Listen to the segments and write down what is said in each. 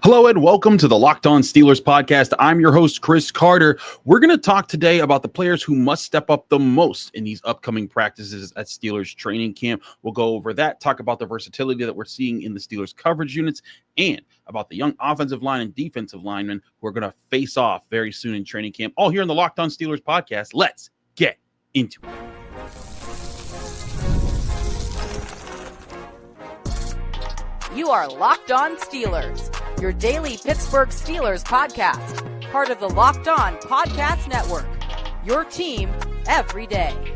Hello and welcome to the Locked On Steelers podcast. I'm your host, Chris Carter. We're going to talk today about the players who must step up the most in these upcoming practices at Steelers training camp. We'll go over that, talk about the versatility that we're seeing in the Steelers coverage units, and about the young offensive line and defensive linemen who are going to face off very soon in training camp. All here on the Locked On Steelers podcast. Let's get into it. You are Locked On Steelers, your daily Pittsburgh Steelers podcast, part of the Locked On Podcast Network, your team every day.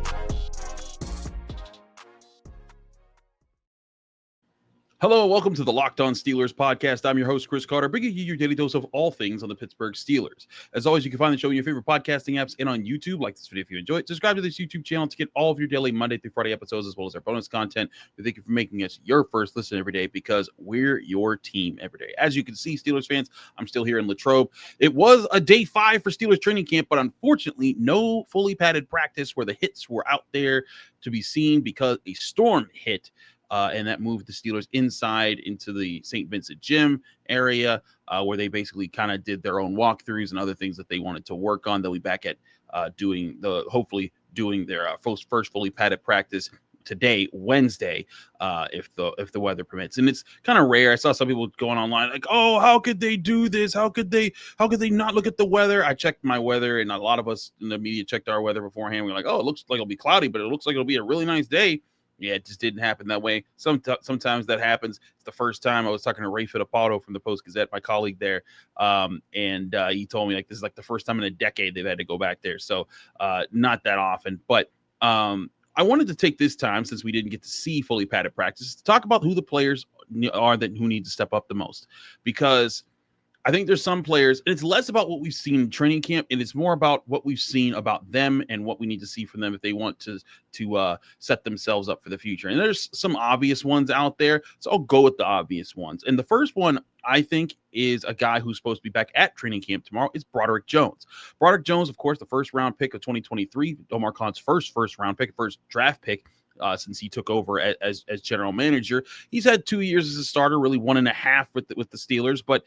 Hello, welcome to the Locked On Steelers podcast. I'm your host, Chris Carter, bringing you your daily dose of all things on the Pittsburgh Steelers. As always, you can find the show in your favorite podcasting apps and on YouTube. Like this video if you enjoy it. Subscribe to this YouTube channel to get all of your daily Monday through Friday episodes, as well as our bonus content. We thank you for making us your first listen every day because we're your team every day. As you can see, Steelers fans, I'm still here in Latrobe. It was a day 5 for Steelers training camp, but unfortunately, no fully padded practice where the hits were out there to be seen because a storm hit. And that moved the Steelers inside into the St. Vincent gym area where they basically kind of did their own walkthroughs and other things that they wanted to work on. They'll be back at hopefully doing their first fully padded practice today, Wednesday, if the weather permits. And it's kind of rare. I saw some people going online like, oh, how could they do this? How could they not look at the weather? I checked my weather, and a lot of us in the media checked our weather beforehand. We're like, oh, it looks like it'll be cloudy, but it looks like it'll be a really nice day. Yeah, it just didn't happen that way. Sometimes that happens. It's the first time I was talking to Ray Fittipaldo from the Post-Gazette, my colleague there, and he told me like this is like the first time in a decade they've had to go back there. So not that often. But I wanted to take this time, since we didn't get to see fully padded practice, to talk about who the players are who need to step up the most, because I think there's some players, and it's less about what we've seen in training camp, and it's more about what we've seen about them and what we need to see from them if they want to set themselves up for the future. And there's some obvious ones out there, so I'll go with the obvious ones. And the first one, I think, is a guy who's supposed to be back at training camp tomorrow. Is Broderick Jones. Broderick Jones, of course, the first-round pick of 2023, Omar Khan's first-round pick, first draft pick, since he took over as general manager. He's had 2 years as a starter, really 1.5 with the Steelers, but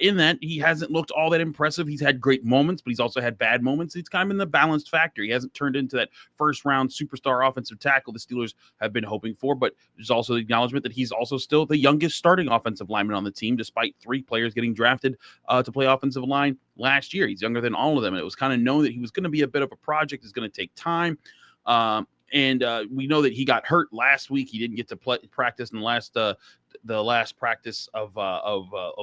in that, he hasn't looked all that impressive. He's had great moments, but he's also had bad moments. It's kind of in the balanced factor. He hasn't turned into that first-round superstar offensive tackle the Steelers have been hoping for, but there's also the acknowledgement that he's also still the youngest starting offensive lineman on the team, despite 3 players getting drafted to play offensive line last year. He's younger than all of them, and it was kind of known that he was going to be a bit of a project. It's going to take time. And we know that he got hurt last week. He didn't get to practice in the last practice of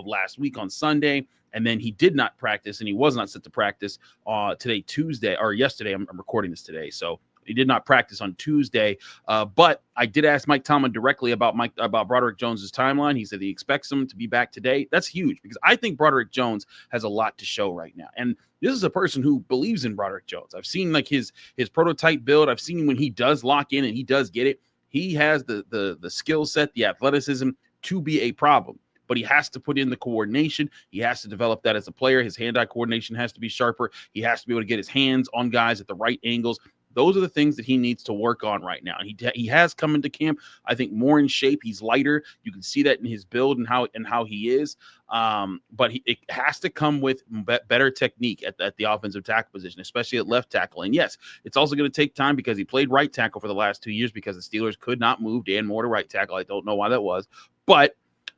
last week on Sunday, and then he did not practice, and he was not set to practice yesterday. I'm recording this today, so he did not practice on Tuesday. But I did ask Mike Tomlin directly about Broderick Jones's timeline. He said he expects him to be back today. That's huge because I think Broderick Jones has a lot to show right now. And this is a person who believes in Broderick Jones. I've seen like his prototype build. I've seen when he does lock in and he does get it. He has the skill set, the athleticism to be a problem. But he has to put in the coordination. He has to develop that as a player. His hand-eye coordination has to be sharper. He has to be able to get his hands on guys at the right angles. Those are the things that he needs to work on right now. And he has come into camp, I think, more in shape. He's lighter. You can see that in his build and how he is. But it has to come with better technique at the offensive tackle position, especially at left tackle. And yes, it's also going to take time because he played right tackle for the last 2 years because the Steelers could not move Dan Moore to right tackle. I don't know why that was, but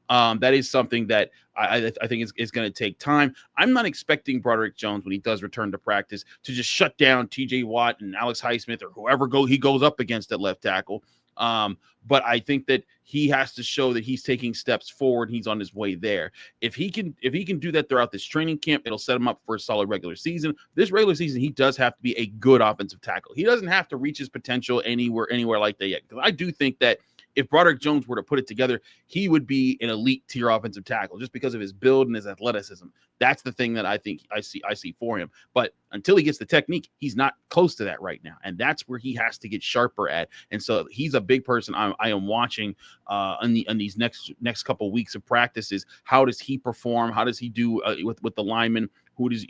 that is something that I think is going to take time. I'm not expecting Broderick Jones, when he does return to practice, to just shut down T.J. Watt and Alex Highsmith or whoever he goes up against at left tackle. But I think that he has to show that he's taking steps forward. He's on his way there. If he can do that throughout this training camp, it'll set him up for a solid regular season. This regular season, he does have to be a good offensive tackle. He doesn't have to reach his potential anywhere like that yet. Because I do think that if Broderick Jones were to put it together, he would be an elite tier offensive tackle just because of his build and his athleticism. That's the thing that I think I see for him. But until he gets the technique, he's not close to that right now. And that's where he has to get sharper at. And so he's a big person I am watching on these next couple of weeks of practices. How does he perform? How does he do with the linemen? Is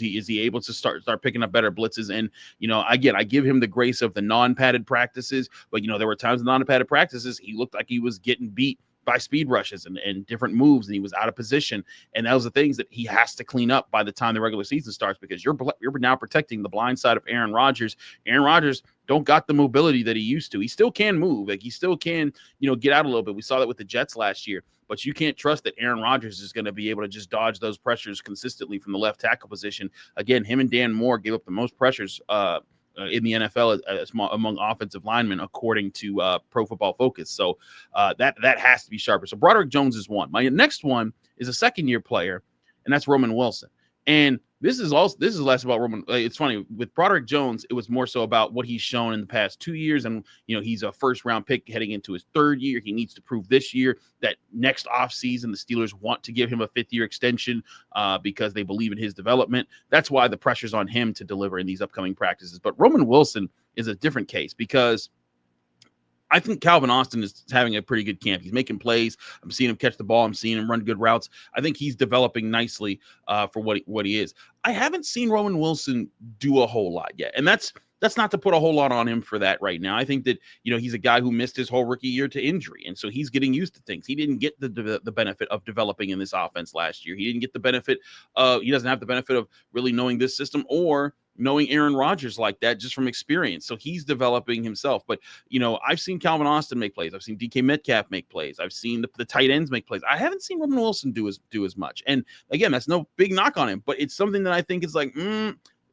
he able to start picking up better blitzes? And, again, I give him the grace of the non-padded practices, but, there were times in non-padded practices, he looked like he was getting beat by speed rushes and different moves, and he was out of position. And those are things that he has to clean up by the time the regular season starts, because you're now protecting the blind side of Aaron Rodgers. Aaron Rodgers don't got the mobility that he used to. He still can move. Like, he still can, get out a little bit. We saw that with the Jets last year. But you can't trust that Aaron Rodgers is going to be able to just dodge those pressures consistently from the left tackle position. Again, him and Dan Moore gave up the most pressures in the NFL among offensive linemen, according to Pro Football Focus. So that has to be sharper. So Broderick Jones is one. My next one is a second-year player, and that's Roman Wilson. And this is less about Roman. It's funny with Broderick Jones. It was more so about what he's shown in the past 2 years, and he's a first-round pick heading into his third year. He needs to prove this year that next offseason the Steelers want to give him a fifth-year extension because they believe in his development. That's why the pressure's on him to deliver in these upcoming practices. But Roman Wilson is a different case, because I think Calvin Austin is having a pretty good camp. He's making plays. I'm seeing him catch the ball. I'm seeing him run good routes. I think he's developing nicely for what he is. I haven't seen Roman Wilson do a whole lot yet, and that's not to put a whole lot on him for that right now. I think that he's a guy who missed his whole rookie year to injury, and so he's getting used to things. He didn't get the benefit of developing in this offense last year. He didn't get the benefit he doesn't have the benefit of really knowing this system or knowing Aaron Rodgers like that just from experience. So he's developing himself. But, I've seen Calvin Austin make plays. I've seen DK Metcalf make plays. I've seen the tight ends make plays. I haven't seen Roman Wilson do as much. And again, that's no big knock on him, but it's something that I think is like,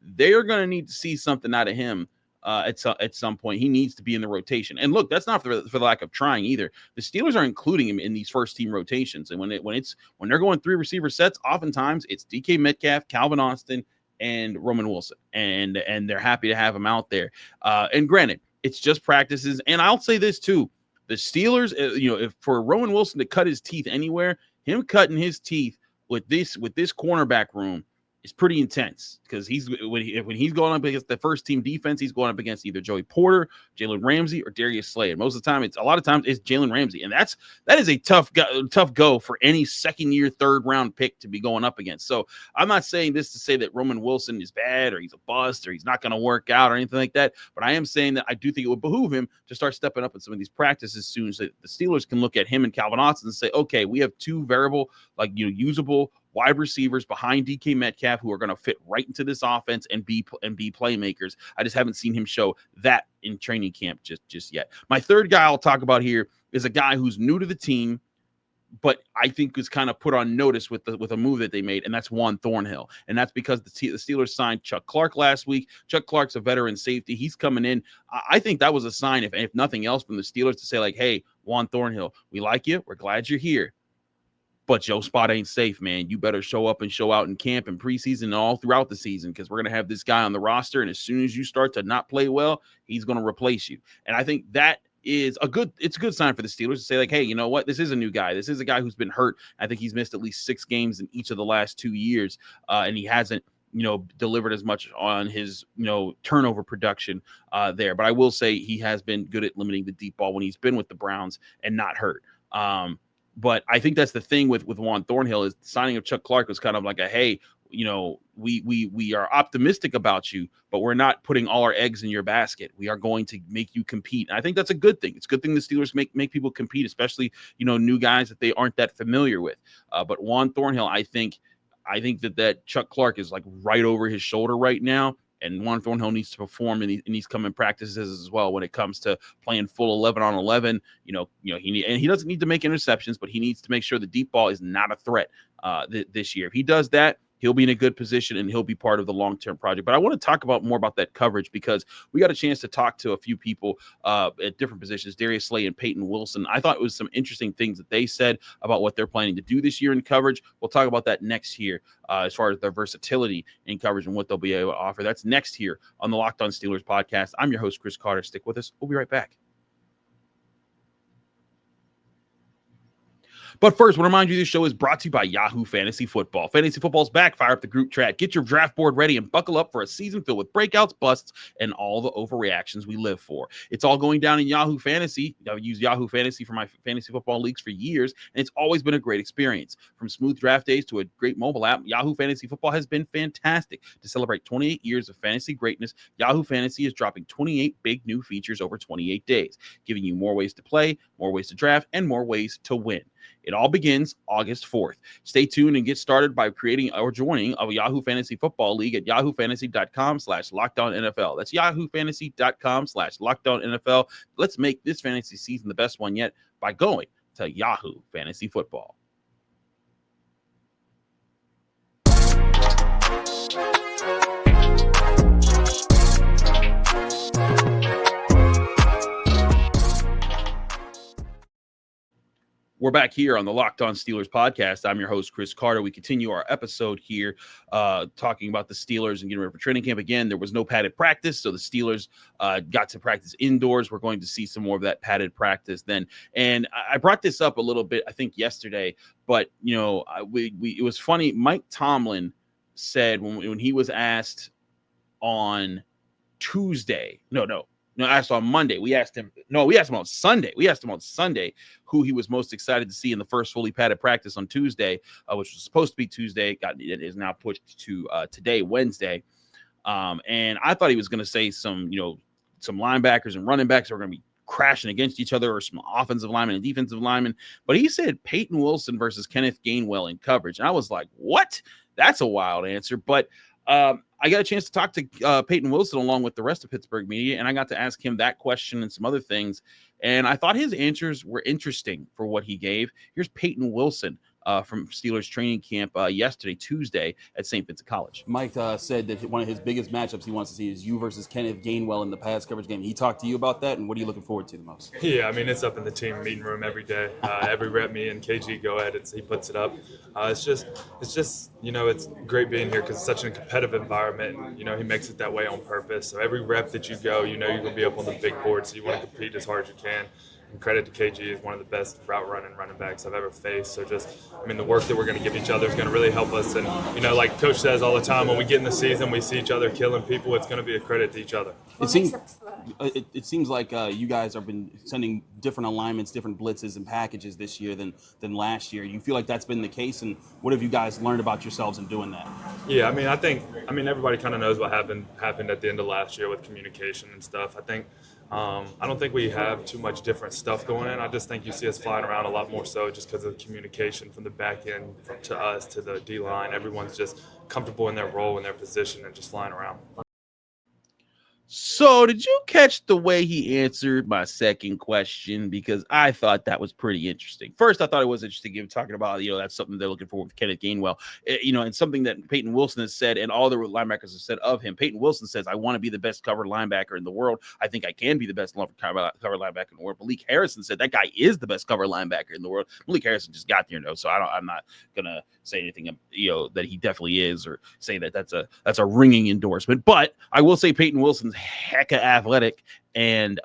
they're going to need to see something out of him at some point. He needs to be in the rotation. And look, that's not for the lack of trying either. The Steelers are including him in these first team rotations. And when they're going 3 receiver sets, oftentimes it's DK Metcalf, Calvin Austin, and Roman Wilson, and they're happy to have him out there. And granted, it's just practices. And I'll say this too: the Steelers, if for Roman Wilson to cut his teeth anywhere, him cutting his teeth with this cornerback room is pretty intense, because when he's going up against the first team defense, he's going up against either Joey Porter, Jalen Ramsey, or Darius Slay. And a lot of times it's Jalen Ramsey, and that is a tough go for any second year, third round pick to be going up against. So I'm not saying this to say that Roman Wilson is bad or he's a bust or he's not going to work out or anything like that, but I am saying that I do think it would behoove him to start stepping up in some of these practices soon, so that the Steelers can look at him and Calvin Austin and say, okay, we have 2 variable, usable wide receivers behind DK Metcalf who are going to fit right into this offense and be playmakers. I just haven't seen him show that in training camp just yet. My third guy I'll talk about here is a guy who's new to the team, but I think was kind of put on notice with a move that they made, and that's Juan Thornhill. And that's because the Steelers signed Chuck Clark last week. Chuck Clark's a veteran safety. He's coming in. I think that was a sign, if nothing else, from the Steelers to say, like, hey, Juan Thornhill, we like you. We're glad you're here, but your spot ain't safe, man. You better show up and show out in camp and preseason and all throughout the season, because we're going to have this guy on the roster, and as soon as you start to not play well, he's going to replace you. And I think that is a good sign for the Steelers to say, like, hey, you know what? This is a new guy. This is a guy who's been hurt. I think he's missed at least 6 games in each of the last 2 years, and he hasn't, delivered as much on his, turnover production there. But I will say he has been good at limiting the deep ball when he's been with the Browns and not hurt. But I think that's the thing with Juan Thornhill, is the signing of Chuck Clark was kind of like a, hey, we are optimistic about you, but we're not putting all our eggs in your basket. We are going to make you compete. And I think that's a good thing. It's a good thing the Steelers make people compete, especially, new guys that they aren't that familiar with. But Juan Thornhill, I think that Chuck Clark is like right over his shoulder right now. And Juan Thornhill needs to perform in these coming practices as well when it comes to playing full 11 on 11. He doesn't need to make interceptions, but he needs to make sure the deep ball is not a threat this year. If he does that, he'll be in a good position and he'll be part of the long-term project. But I want to talk more about that coverage, because we got a chance to talk to a few people at different positions, Darius Slay and Payton Wilson. I thought it was some interesting things that they said about what they're planning to do this year in coverage. We'll talk about that next year as far as their versatility in coverage and what they'll be able to offer. That's next here on the Locked On Steelers podcast. I'm your host, Chris Carter. Stick with us. We'll be right back. But first, I want to remind you this show is brought to you by Yahoo Fantasy Football. Fantasy football's back. Fire up the group chat. Get your draft board ready and buckle up for a season filled with breakouts, busts, and all the overreactions we live for. It's all going down in Yahoo Fantasy. I've used Yahoo Fantasy for my fantasy football leagues for years, and it's always been a great experience. From smooth draft days to a great mobile app, Yahoo Fantasy Football has been fantastic. To celebrate 28 years of fantasy greatness, Yahoo Fantasy is dropping 28 big new features over 28 days, giving you more ways to play, more ways to draft, and more ways to win. It all begins August 4th. Stay tuned and get started by creating or joining a Yahoo Fantasy Football League at yahoofantasy.com/LockedOnNFL. That's yahoofantasy.com/LockedOnNFL. Let's make this fantasy season the best one yet by going to Yahoo Fantasy Football. We're back here on the Locked On Steelers podcast. I'm your host, Chris Carter. We continue our episode here talking about the Steelers and getting ready for training camp. Again, there was no padded practice, so the Steelers got to practice indoors. We're going to see some more of that padded practice then. And I brought this up a little bit, I think, yesterday, but, you know, it was funny. Mike Tomlin said when he was asked on Tuesday, asked on Monday. We asked him on Sunday. We asked him on Sunday who he was most excited to see in the first fully padded practice on Tuesday, which was supposed to be Tuesday. It is now pushed to today, Wednesday. And I thought he was going to say some linebackers and running backs are going to be crashing against each other, or some offensive linemen and defensive linemen. But he said Payton Wilson versus Kenneth Gainwell in coverage. And I was like, what? That's a wild answer. But I got a chance to talk to Payton Wilson along with the rest of Pittsburgh media, and I got to ask him that question and some other things. And I thought his answers were interesting for what he gave. Here's Payton Wilson from Steelers training camp yesterday, Tuesday, at St. Vincent College. Mike said that one of his biggest matchups he wants to see is you versus Kenneth Gainwell in the pass coverage game. He talked to you about that, and what are you looking forward to the most? Yeah, I mean, it's up in the team meeting room every day. Every rep, me and KG go at it. He puts it up. It's just it's great being here because it's such a competitive environment. And, he makes it that way on purpose. So every rep that you go, you're going to be up on the big board, so you want to compete as hard as you can. And credit to KG, is one of the best route running running backs I've ever faced. So the work that we're going to give each other is going to really help us. And, like Coach says all the time, when we get in the season, we see each other killing people, it's going to be a credit to each other. It seems like you guys have been sending different alignments, different blitzes and packages this year than last year. You feel like that's been the case, and what have you guys learned about yourselves in doing that? Yeah, I think everybody kind of knows what happened at the end of last year with communication and stuff. I don't think we have too much different stuff going in. I just think you see us flying around a lot more so just because of the communication from the back end to us to the D-line. Everyone's just comfortable in their role and their position and just flying around. So did you catch the way he answered my second question? Because I thought that was pretty interesting. First, I thought it was interesting talking about, that's something they're looking for with Kenneth Gainwell, and something that Payton Wilson has said and all the linebackers have said of him. Payton Wilson says, I want to be the best covered linebacker in the world. I think I can be the best covered linebacker in the world. Malik Harrison said that guy is the best covered linebacker in the world. Malik Harrison just got there, so I'm not going to say anything, that he definitely is, or say that that's a ringing endorsement. But I will say Payton Wilson's hecka athletic, and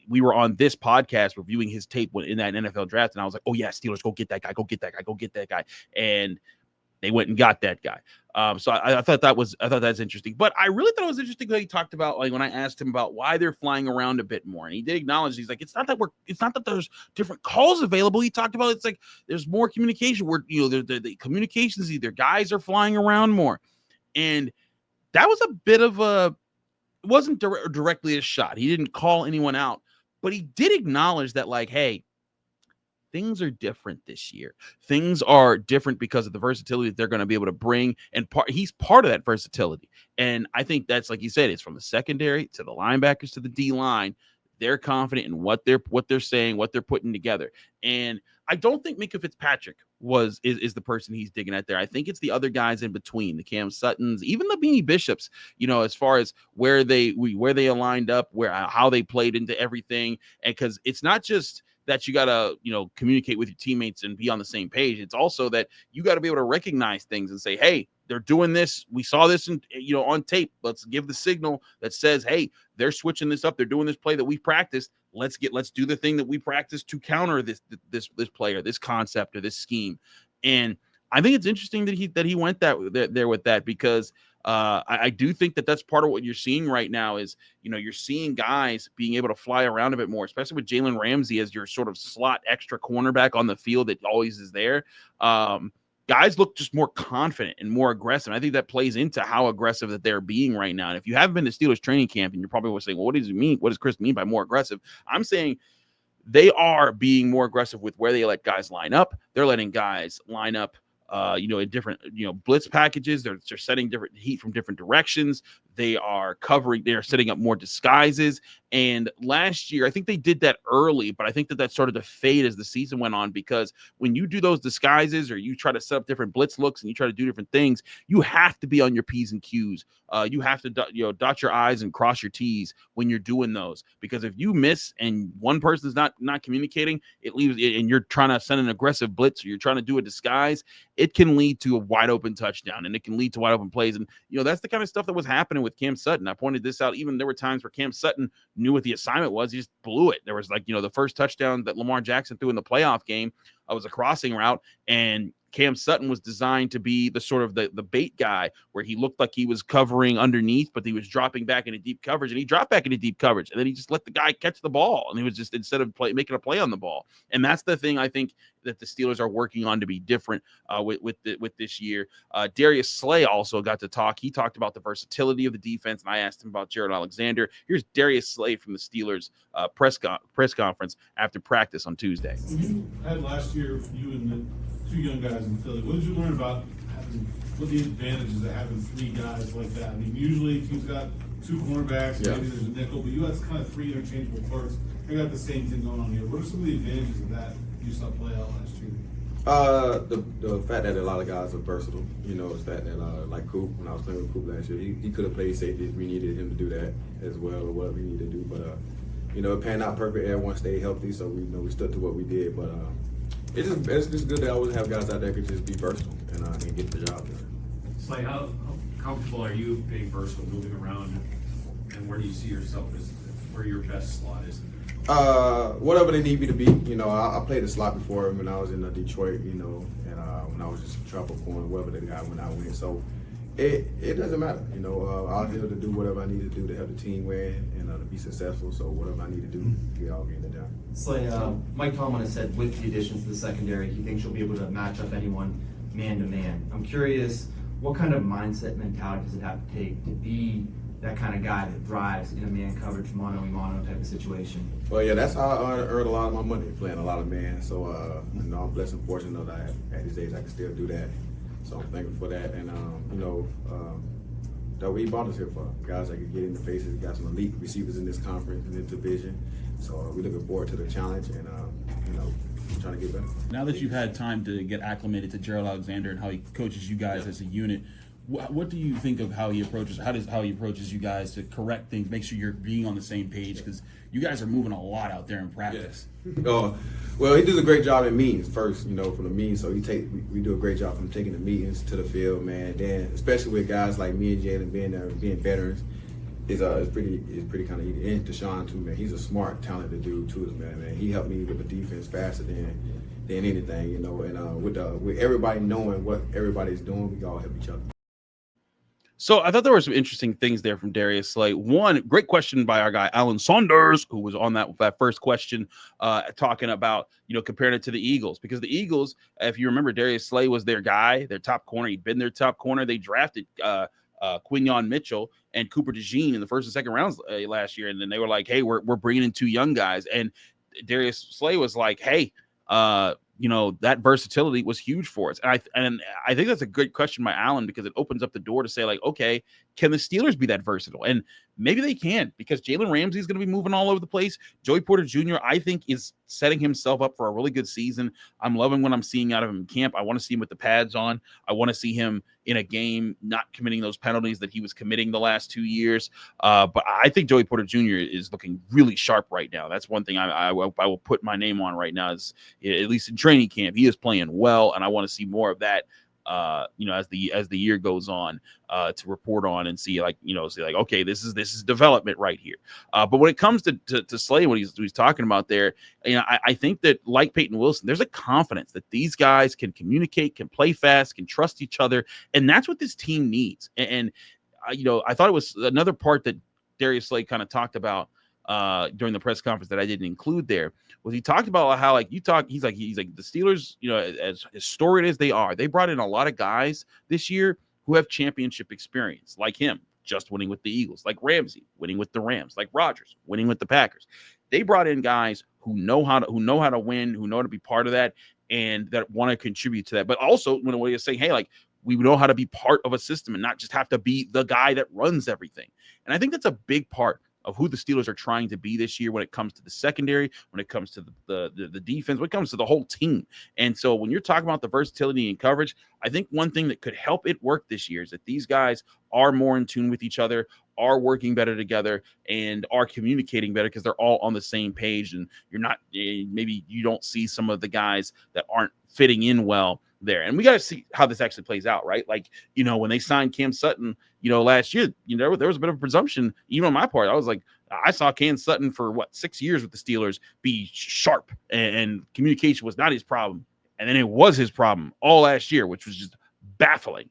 we were on this podcast reviewing his tape in that NFL draft, and I was like, oh yeah, Steelers, go get that guy, and they went and got that guy. So I thought that's interesting. But I really thought it was interesting that he talked about, like, when I asked him about why they're flying around a bit more, and he did acknowledge, he's like, it's not that there's different calls available. He talked about, it's like there's more communication where the communications, either guys are flying around more, and that was a bit of a. It wasn't directly a shot. He didn't call anyone out, but he did acknowledge that, like, hey, things are different this year. Things are different because of the versatility that they're going to be able to bring, and he's part of that versatility. And I think that's, like you said, it's from the secondary to the linebackers to the D-line. They're confident in what they're saying, what they're putting together. And I don't think Minkah Fitzpatrick is the person he's digging at there. I think it's the other guys in between, the Cam Suttons, even the Beanie Bishops, as far as where they aligned up, how they played into everything. And because it's not just that you got to, communicate with your teammates and be on the same page. It's also that you got to be able to recognize things and say, hey, they're doing this. We saw this on tape. Let's give the signal that says, hey, they're switching this up. They're doing this play that we practiced. Let's do the thing that we practiced to counter this player, this concept, or this scheme. And I think it's interesting that he went there with that, because I do think that that's part of what you're seeing right now is, you're seeing guys being able to fly around a bit more, especially with Jalen Ramsey as your sort of slot extra cornerback on the field that always is there. Guys look just more confident and more aggressive. And I think that plays into how aggressive that they're being right now. And if you haven't been to Steelers training camp, and you're probably saying, well, what does he mean? What does Chris mean by more aggressive? I'm saying they are being more aggressive with where they let guys line up. They're letting guys line up, in different, blitz packages. They're setting different heat from different directions. They are setting up more disguises. And last year, I think they did that early, but I think that started to fade as the season went on, because when you do those disguises, or you try to set up different blitz looks and you try to do different things, you have to be on your P's and Q's. You have to, dot your I's and cross your T's when you're doing those, because if you miss and one person's not communicating, it leaves, and you're trying to send an aggressive blitz, or you're trying to do a disguise, it can lead to a wide open touchdown, and it can lead to wide open plays. And, that's the kind of stuff that was happening with Cam Sutton. I pointed this out. Even there were times where Cam Sutton knew what the assignment was. He just blew it. There was the first touchdown that Lamar Jackson threw in the playoff game was a crossing route, and Cam Sutton was designed to be the sort of the bait guy, where he looked like he was covering underneath, but he was dropping back into deep coverage, and he dropped back into deep coverage, and then he just let the guy catch the ball, and he was just, instead of making a play on the ball. And that's the thing I think that the Steelers are working on to be different with this year. Darius Slay also got to talk. He talked about the versatility of the defense, and I asked him about Jared Alexander. Here's Darius Slay from the Steelers press conference after practice on Tuesday. You had last year, you and the two young guys in Philly. What did you learn about what the advantages of having three guys like that? I mean, usually teams got two cornerbacks, maybe there's a nickel, but you had kind of three interchangeable parts. They got the same thing going on here. What are some of the advantages of that you saw play out last year? The fact that a lot of guys are versatile, is that like Coop, when I was playing with Coop last year, he could have played safety if we needed him to do that as well, or whatever we needed to do. But it panned out perfect. Everyone stayed healthy, so we stuck to what we did. But it's just good to always have guys out there who can just be versatile and get the job done. Slay, how comfortable are you being versatile, moving around, and where do you see yourself as where your best slot is? Whatever they need me to be. I played the slot before when I was in Detroit, and when I was just a trouble corner, wherever the guy when I went. So it doesn't matter. I was here to do whatever I need to do to help the team win and to be successful. So whatever I need to do, we all get it done. Slay, Mike Tomlin has said with the additions to the secondary, he thinks you'll be able to match up anyone man to man. I'm curious, what kind of mindset mentality does it have to take to be that kind of guy that thrives in a man coverage, mano-a-mano type of situation? Well, yeah, that's how I earned a lot of my money, playing a lot of man. So, I'm blessed and fortunate that at this age I can still do that. So I'm thankful for that. And, that what he brought us here for. Guys that can get in the faces, got some elite receivers in this conference and this division. So we're looking forward to the challenge and, trying to get better. Now that you've had time to get acclimated to Gerald Alexander and how he coaches you guys as a unit, what do you think of how he approaches you guys to correct things, make sure you're being on the same page? Because you guys are moving a lot out there in practice. Well, he does a great job in meetings first, from the meetings. So we do a great job from taking the meetings to the field, man. Then, especially with guys like me and Jalen being there, being veterans, it's pretty kind of easy. And Deshaun too, man. He's a smart, talented dude too, man. He helped me with the defense faster than anything, And with everybody knowing what everybody's doing, we all help each other. So I thought there were some interesting things there from Darius Slay. One, great question by our guy, Alan Saunders, who was on that first question, talking about, comparing it to the Eagles. Because the Eagles, if you remember, Darius Slay was their guy, their top corner. He'd been their top corner. They drafted Quinyon Mitchell and Cooper DeJean in the first and second rounds last year. And then they were like, hey, we're bringing in two young guys. And Darius Slay was like, hey, that versatility was huge for us. And I think that's a good question by Allen, because it opens up the door to say, like, okay, can the Steelers be that versatile? And maybe they can, because Jalen Ramsey is going to be moving all over the place. Joey Porter Jr., I think, is setting himself up for a really good season. I'm loving what I'm seeing out of him in camp. I want to see him with the pads on. I want to see him in a game not committing those penalties that he was committing the last 2 years. But I think Joey Porter Jr. is looking really sharp right now. That's one thing I will put my name on right now, is at least in training camp, he is playing well, and I want to see more of that. As the year goes on, to report on and see okay, this is development right here. But when it comes to Slay, what he's talking about there, I think that, like Payton Wilson, there's a confidence that these guys can communicate, can play fast, can trust each other, and that's what this team needs. And I thought it was another part that Darius Slay kind of talked about during the press conference that I didn't include there, was he talked about how he's like the Steelers, as storied as they are, they brought in a lot of guys this year who have championship experience, like him just winning with the Eagles, like Ramsey winning with the Rams, like Rodgers winning with the Packers. They brought in guys who know how to win, who know how to be part of that, and that want to contribute to that. But also, when you're saying, hey, we know how to be part of a system and not just have to be the guy that runs everything. And I think that's a big part of who the Steelers are trying to be this year when it comes to the secondary, when it comes to the defense, when it comes to the whole team. And so when you're talking about the versatility and coverage, I think one thing that could help it work this year is that these guys are more in tune with each other, are working better together, and are communicating better because they're all on the same page. And you're not, maybe you don't see some of the guys that aren't fitting in well there. And we got to see how this actually plays out, right? When they signed Cam Sutton, last year, there was a bit of a presumption, even on my part. I was like, I saw Cam Sutton for 6 years with the Steelers be sharp, and communication was not his problem. And then it was his problem all last year, which was just baffling.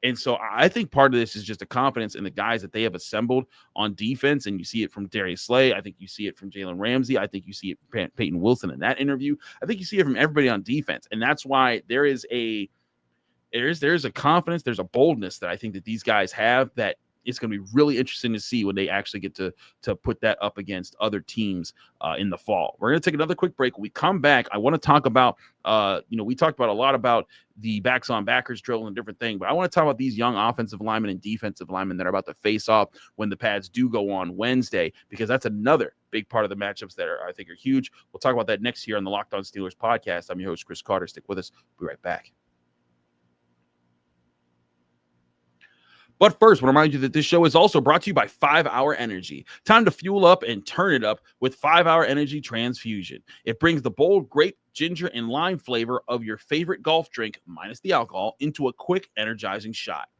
And so I think part of this is just a confidence in the guys that they have assembled on defense. And you see it from Darius Slay. I think you see it from Jalen Ramsey. I think you see it from Payton Wilson in that interview. I think you see it from everybody on defense. And that's why there's a confidence, there's a boldness that I think that these guys have, that it's going to be really interesting to see when they actually get to put that up against other teams in the fall. We're going to take another quick break. When we come back, I want to talk about, we talked about a lot about the backs on backers drill and different thing, but I want to talk about these young offensive linemen and defensive linemen that are about to face off when the pads do go on Wednesday, because that's another big part of the matchups that I think are huge. We'll talk about that next year on the Locked On Steelers podcast. I'm your host, Chris Carter. Stick with us. We'll be right back. But first, I want to remind you that this show is also brought to you by 5 Hour Energy. Time to fuel up and turn it up with 5 Hour Energy Transfusion. It brings the bold grape, ginger, and lime flavor of your favorite golf drink, minus the alcohol, into a quick, energizing shot.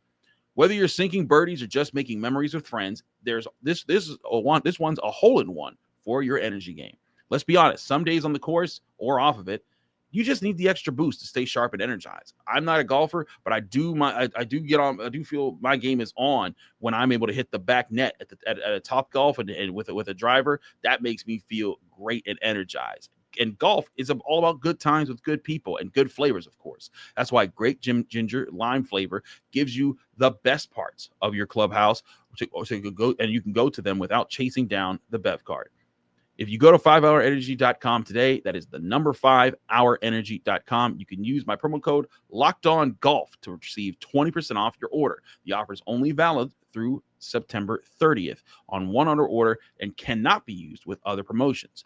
Whether you're sinking birdies or just making memories with friends, there's this one's a hole-in-one for your energy game. Let's be honest, some days on the course or off of it, you just need the extra boost to stay sharp and energized. I'm not a golfer, but I do feel my game is on when I'm able to hit the back net at a Top Golf and with a driver. That makes me feel great and energized. And golf is all about good times with good people and good flavors, of course. That's why great ginger lime flavor gives you the best parts of your clubhouse, so you can go to them without chasing down the Bev card. If you go to 5hourenergy.com today, that is the number 5hourenergy.com. You can use my promo code LOCKEDONGOLF to receive 20% off your order. The offer is only valid through September 30th on one order and cannot be used with other promotions.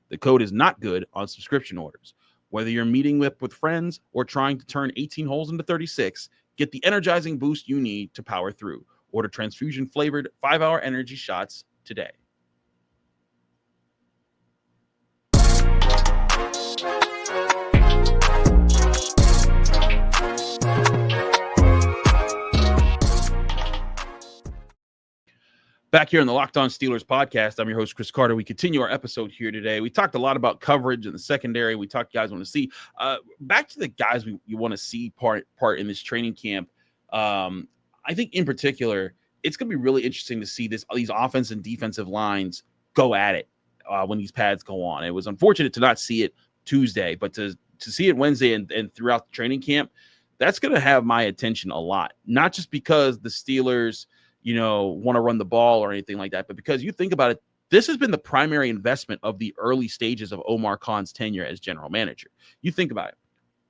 The code is not good on subscription orders. Whether you're meeting with friends or trying to turn 18 holes into 36, get the energizing boost you need to power through. Order transfusion-flavored 5-Hour Energy shots today. Back here on the Locked On Steelers podcast, I'm your host, Chris Carter. We continue our episode here today. We talked a lot about coverage and the secondary. We talked guys want to see. Back to the guys you want to see part in this training camp. I think in particular, it's going to be really interesting to see these offense and defensive lines go at it when these pads go on. It was unfortunate to not see it Tuesday, but to see it Wednesday and throughout the training camp, that's going to have my attention a lot. Not just because the Steelers want to run the ball or anything like that, but because you think about it, this has been the primary investment of the early stages of Omar Khan's tenure as general manager. You think about it.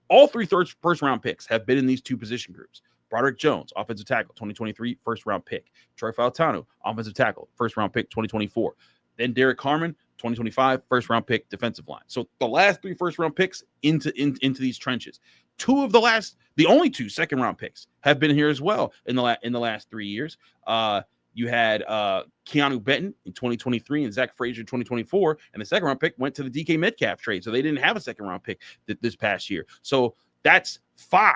All three first-round picks have been in these two position groups. Broderick Jones, offensive tackle, 2023, first-round pick. Troy Fautanu, offensive tackle, first-round pick, 2024. Then Derek Harmon, 2025, first-round pick, defensive line. So the last 3 first-round picks into these trenches. The only 2 second-round picks have been here as well in the last 3 years. You had Keanu Benton in 2023 and Zach Frazier in 2024, and the second-round pick went to the DK Metcalf trade, so they didn't have a second-round pick this past year. So that's 5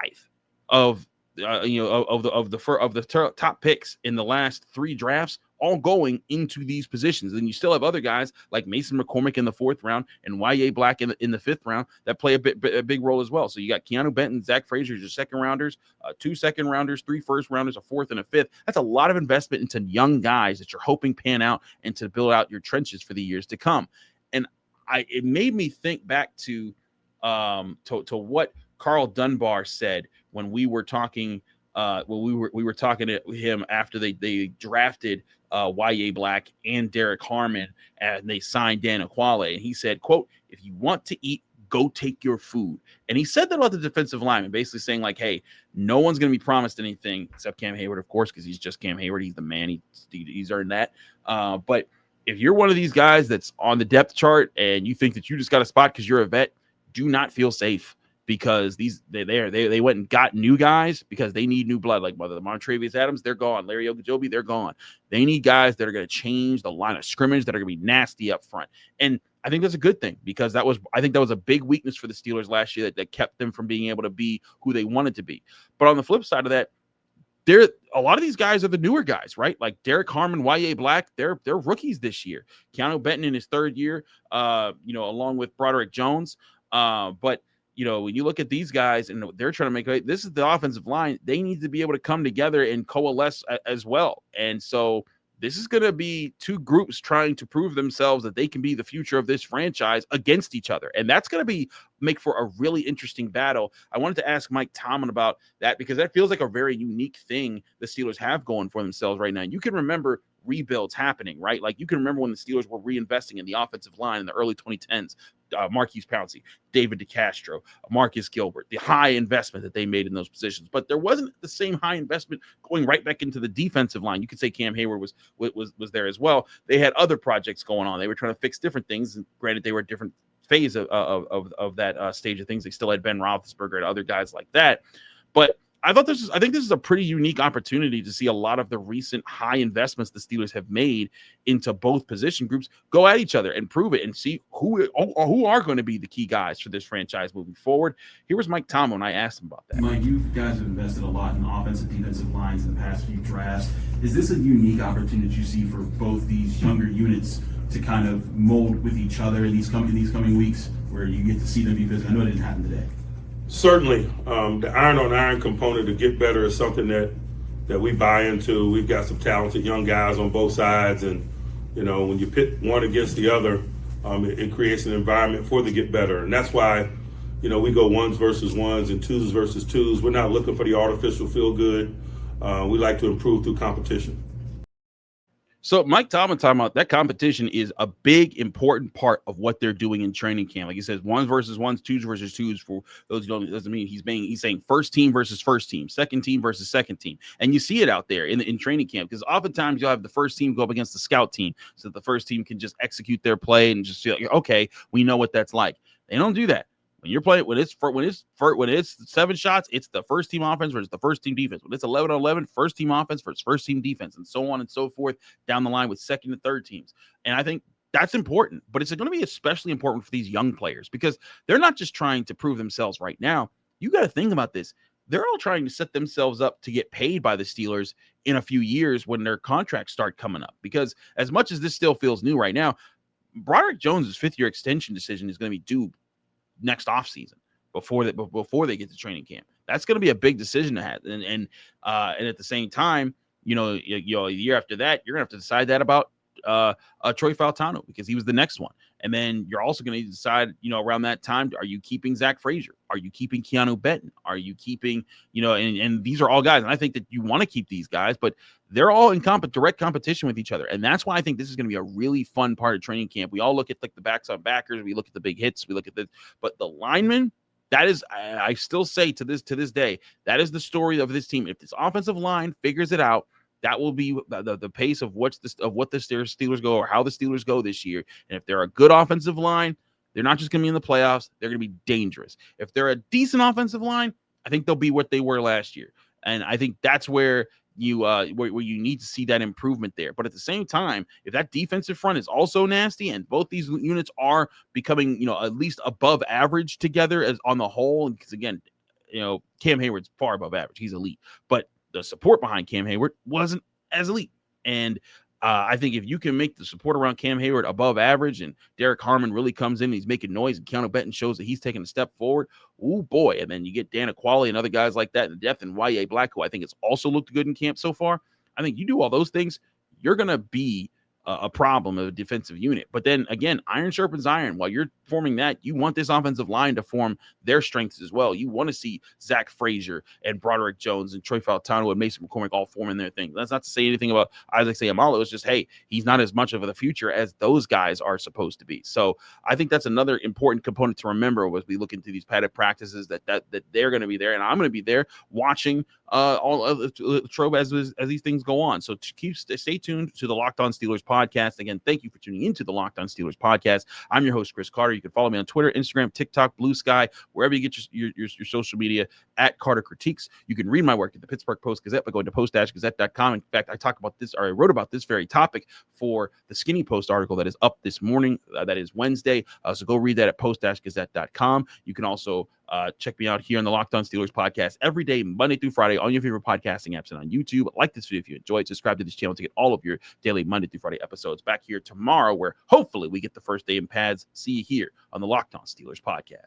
of the top picks in the last 3 drafts, all going into these positions. And you still have other guys like Mason McCormick in the 4th round and Y.A. Black in the 5th round that play a big role as well. So you got Keanu Benton, Zach Frazier as your second rounders, 2 second rounders, 3 first rounders, a 4th and a 5th. That's a lot of investment into young guys that you're hoping pan out and to build out your trenches for the years to come. And it made me think back to what Carl Dunbar said when we were talking. We were talking to him after they drafted Y.A. Black and Derek Harmon, and they signed Dan Aquale. And he said, quote, "If you want to eat, go take your food." And he said that about the defensive lineman, basically saying like, hey, no one's going to be promised anything except Cam Hayward, of course, because he's just Cam Hayward. He's the man. He's earned that. But if you're one of these guys that's on the depth chart and you think that you just got a spot because you're a vet, do not feel safe. Because they went and got new guys because they need new blood. Like whether the Montravius Adams, they're gone. Larry Ogunjobi, they're gone. They need guys that are going to change the line of scrimmage, that are going to be nasty up front. And I think that's a good thing because I think that was a big weakness for the Steelers last year that kept them from being able to be who they wanted to be. But on the flip side of that, a lot of these guys are the newer guys, right? Like Derek Harmon, Y.A. Black, they're rookies this year. Keanu Benton in his 3rd year, along with Broderick Jones. But when you look at these guys and they're trying to make this is the offensive line, they need to be able to come together and coalesce as well. And so this is going to be 2 groups trying to prove themselves that they can be the future of this franchise against each other. And that's going to make for a really interesting battle. I wanted to ask Mike Tomlin about that because that feels like a very unique thing the Steelers have going for themselves right now. You can remember rebuilds happening, right? Like you can remember when the Steelers were reinvesting in the offensive line in the early 2010s. Marquise Pouncey, David DeCastro, Marcus Gilbert, the high investment that they made in those positions. But there wasn't the same high investment going right back into the defensive line. You could say Cam Hayward was there as well. They had other projects going on. They were trying to fix different things. And granted, they were a different phase of that stage of things. They still had Ben Roethlisberger and other guys like that. But I think this is a pretty unique opportunity to see a lot of the recent high investments the Steelers have made into both position groups go at each other and prove it and see who are going to be the key guys for this franchise moving forward. Here was Mike Tomlin when I asked him about that. Mike, you guys have invested a lot in offensive, defensive lines in the past few drafts. Is this a unique opportunity you see for both these younger units to kind of mold with each other in these coming weeks where you get to see them be physical? I know it didn't happen today. Certainly, the iron-on-iron component to get better is something that we buy into. We've got some talented young guys on both sides, and when you pit one against the other, it creates an environment for the get better, and that's why we go ones versus ones and twos versus twos. We're not looking for the artificial feel good. We like to improve through competition. So Mike Tomlin talking about that competition is a big, important part of what they're doing in training camp. Like he says, ones versus ones, twos versus twos. For those who don't, it doesn't mean he's saying first team versus first team, second team versus second team. And you see it out there in training camp because oftentimes you'll have the first team go up against the scout team so that the first team can just execute their play and just feel like, okay, we know what that's like. They don't do that. When you're playing, when it's 7 shots, it's the first team offense versus the first team defense. When it's 11-on-11, first team offense versus first team defense, and so on and so forth down the line with second and third teams. And I think that's important, but it's going to be especially important for these young players because they're not just trying to prove themselves right now. You got to think about this. They're all trying to set themselves up to get paid by the Steelers in a few years when their contracts start coming up. Because as much as this still feels new right now, Broderick Jones' 5th-year extension decision is going to be due next offseason before they get to training camp. That's going to be a big decision to have. And at the same time, a year after that, you're going to have to decide that about Troy Fautanu because he was the next one. And then you're also going to decide, around that time, are you keeping Zach Frazier? Are you keeping Keanu Benton? Are you keeping, and these are all guys. And I think that you want to keep these guys, but they're all in direct competition with each other. And that's why I think this is going to be a really fun part of training camp. We all look at like the backs on backers. We look at the big hits. We look at but the linemen, That is, I still say to this day, that is the story of this team. If this offensive line figures it out, that will be the pace of what the Steelers go, or how the Steelers go this year. And if they're a good offensive line, they're not just going to be in the playoffs. They're going to be dangerous. If they're a decent offensive line, I think they'll be what they were last year. And I think that's where you where you need to see that improvement there. But at the same time, if that defensive front is also nasty and both these units are becoming, at least above average together as on the whole, because again, Cam Hayward's far above average. He's elite. But the support behind Cam Hayward wasn't as elite. And I think if you can make the support around Cam Hayward above average and Derek Harmon really comes in and he's making noise and Keanu Benton shows that he's taking a step forward, oh boy. And then you get Dan Aquali and other guys like that, and depth, and Y.A. Black, who I think it's also looked good in camp so far. I think you do all those things, you're going to be a problem of a defensive unit. But then again, iron sharpens iron. While you're forming that, you want this offensive line to form their strengths as well. You want to see Zach Frazier and Broderick Jones and Troy Fautano and Mason McCormick all forming their thing. That's not to say anything about Isaac Seumalo. It's just, hey, he's not as much of the future as those guys are supposed to be. So I think that's another important component to remember as we look into these padded practices, that they're going to be there, and I'm going to be there watching all of the Trove as these things go on. So stay tuned to the Locked On Steelers podcast. Again, thank you for tuning into the Locked On Steelers podcast. I'm your host, Chris Carter. You can follow me on Twitter, Instagram, TikTok, Blue Sky, wherever you get your social media, at Carter Critiques. You can read my work at the Pittsburgh Post-Gazette by going to post-gazette.com. In fact, I wrote about this very topic for the Skinny Post article that is up this morning. That is Wednesday. So go read that at post-gazette.com. You can also check me out here on the Locked On Steelers podcast every day, Monday through Friday, on your favorite podcasting apps and on YouTube. Like this video if you enjoyed. Subscribe to this channel to get all of your daily Monday through Friday episodes. Back here tomorrow, where hopefully we get the first day in pads. See you here on the Locked On Steelers podcast.